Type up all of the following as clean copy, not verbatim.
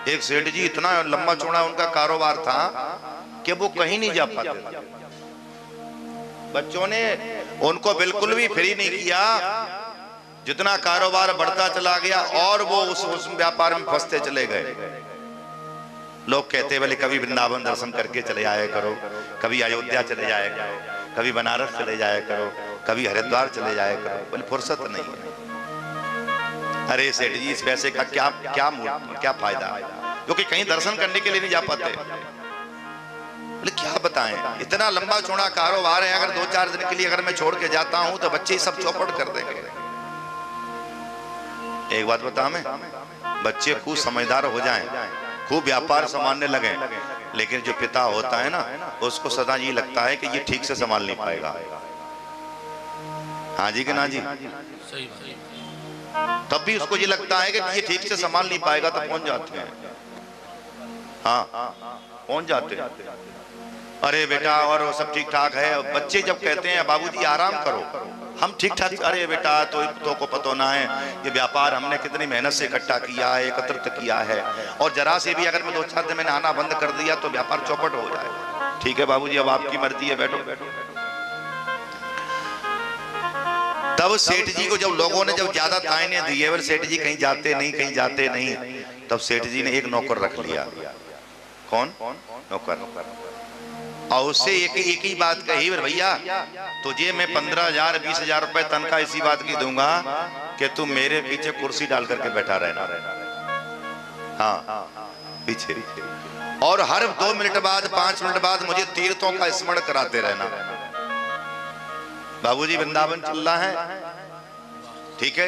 एक सेठ जी इतना लंबा चौड़ा उनका कारोबार था कि वो कहीं नहीं जा पाते थे। बच्चों ने उनको बिल्कुल भी फ्री नहीं किया। जितना कारोबार बढ़ता चला गया और वो उस व्यापार में फंसते चले गए। लोग कहते बोले कभी वृंदावन दर्शन करके चले जाया करो, कभी अयोध्या चले जाया करो, कभी बनारस चले जाया करो, कभी हरिद्वार चले जाया करो। बोले फुर्सत नहीं है। अरे सेठ जी इस पैसे का क्या क्या क्या फायदा, क्योंकि कहीं दर्शन करने के लिए नहीं जा पाते। बोले क्या बताएं, इतना लंबा चौड़ा कारोबार है, अगर 2-4 दिन के लिए अगर मैं छोड़ के जाता हूं तो बच्चे सब चौपट कर देंगे। एक बात बता, मैं बच्चे खूब समझदार हो जाएं, खूब व्यापार संभालने लगे, लेकिन जो पिता होता है ना उसको सदा ये लगता है कि ये ठीक से संभाल नहीं पाएगा। हाँ जी कि ना जी? तब भी उसको ये लगता है कि ये ठीक से संभाल नहीं पाएगा, तो पहुंच जाते हैं। हाँ पहुंच जाते हैं। अरे बेटा और वो सब ठीक ठाक है। बच्चे जब कहते हैं बाबूजी आराम करो, हम ठीक ठाक, अरे बेटा तो को पता ना है ये व्यापार हमने कितनी मेहनत से इकट्ठा किया है, एकत्रित किया है, और जरा से भी अगर मैं 2-4 दिन में नहाना बंद कर दिया तो व्यापार चौपट हो जाए। ठीक है बाबूजी अब आपकी मर्जी है, बैठो बैठो। तब सेठ जी को जब लोगों ने जब ज्यादा तायने दिए, बोले सेठ जी कहीं जाते नहीं, कहीं जाते नहीं, तब सेठ जी ने एक नौकर रख लिया। कौन? नौकर। और उससे एक ही बात कही, भैया तुझे मैं 15,000 20,000 रुपए तनख्वाह इसी बात की दूंगा कि तू मेरे पीछे कुर्सी डाल करके बैठा रहना। हाँ पीछे, और हर 2 मिनट बाद 5 मिनट बाद मुझे तीर्थों का स्मरण कराते रहना। बाबूजी वृंदावन चल रहा है, ठीक है।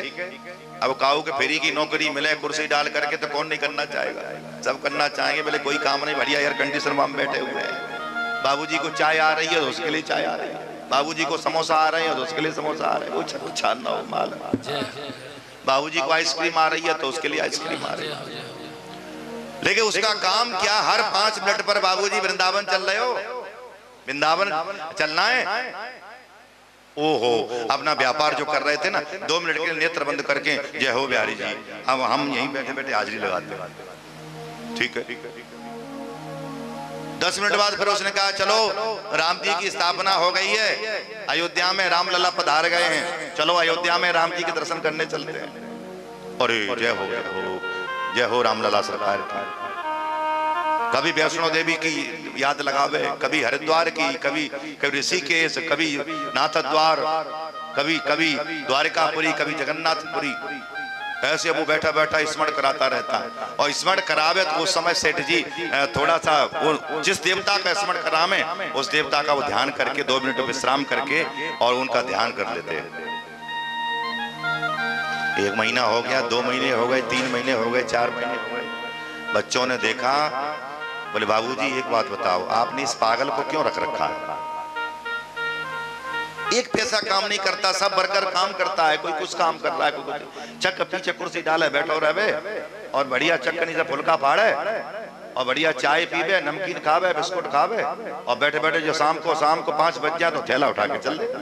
अब काऊ के फेरी की नौकरी मिले कुर्सी डाल करके तो कौन नहीं करना चाहेगा, सब करना चाहेंगे। बोले कोई काम नहीं, बढ़िया एयर कंडीशनर में बैठे हुए हैं। बाबूजी को चाय आ रही है तो उसके लिए चाय आ रही है, बाबूजी को समोसा आ रहे हैं तो उसके लिए समोसा आ रहे हैं, वो छानना हो माल। बाबूजी को आइसक्रीम आ रही है तो उसके लिए आइसक्रीम आ रही है। लेकिन उसका काम क्या, हर 5 मिनट पर बाबूजी वृंदावन चल रहे हो, वृंदावन चलना है। ओहो अपना व्यापार जो कर रहे थे ना, 2 मिनट के नेत्र बंद करके जय हो बिहारी जी, अब हम यहीं बैठे बैठे हाजिरी लगाते हैं। ठीक है 10 मिनट बाद फिर उसने कहा चलो राम जी की स्थापना हो गई है, अयोध्या में राम लला पधार गए हैं, चलो अयोध्या में राम जी के दर्शन करने चलते हैं। अरे जय हो राम लला सरकार की। कभी वैष्णो देवी की याद लगावे, कभी हरिद्वार की, कभी ऋषिकेश, कभी नाथद्वार, कभी द्वारिकापुरी, कभी जगन्नाथपुरी। ऐसे वो बैठा बैठा स्मरण कराता रहता है। और स्मरण करावे तो उस समय सेठ जी थोड़ा सा वो जिस देवता का स्मरण करावे उस देवता का वो ध्यान करके 2 मिनट विश्राम करके और उनका ध्यान कर लेते हैं। 1 महीना हो गया, 2 महीने हो गए, 3 महीने हो गए, 4 महीने हो गए। बच्चों ने देखा, बोले बाबूजी एक बात बताओ, आपने इस पागल को क्यों रख रखा है? एक पैसा काम नहीं करता, सब वर्कर काम करता है, कोई कुछ काम कर रहा है, कोई चक पीछे कुर्सी डाले बैठो रहे और बढ़िया चक्कनी से फुलका फाड़े और बढ़िया चाय पीवे, नमकीन खावे, बिस्कुट खावे, और बैठे बैठे जो शाम को 5 बज जाए तो थैला उठा के चल देगा।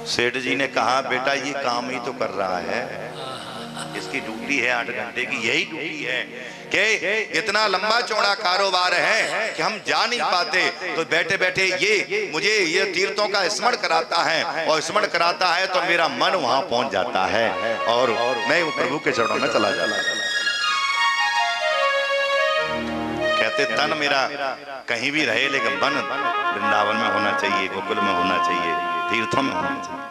सेठ जी ने कहा बेटा ये काम ही तो कर रहा है, इसकी ड्यूटी है 8 घंटे की, यही ड्यूटी है कि इतना लंबा चौड़ा कारोबार है कि हम जा नहीं पाते, तो बैठे बैठे ये मुझे ये तीर्थों का स्मरण कराता है, और स्मरण कराता है तो मेरा मन वहां पहुंच जाता है और मैं प्रभु के चरणों में चला जाता हूं। कहते तन मेरा कहीं भी रहे लेकिन मन वृंदावन में होना चाहिए, गोकुल में होना चाहिए, तीर्थों में होना चाहिए।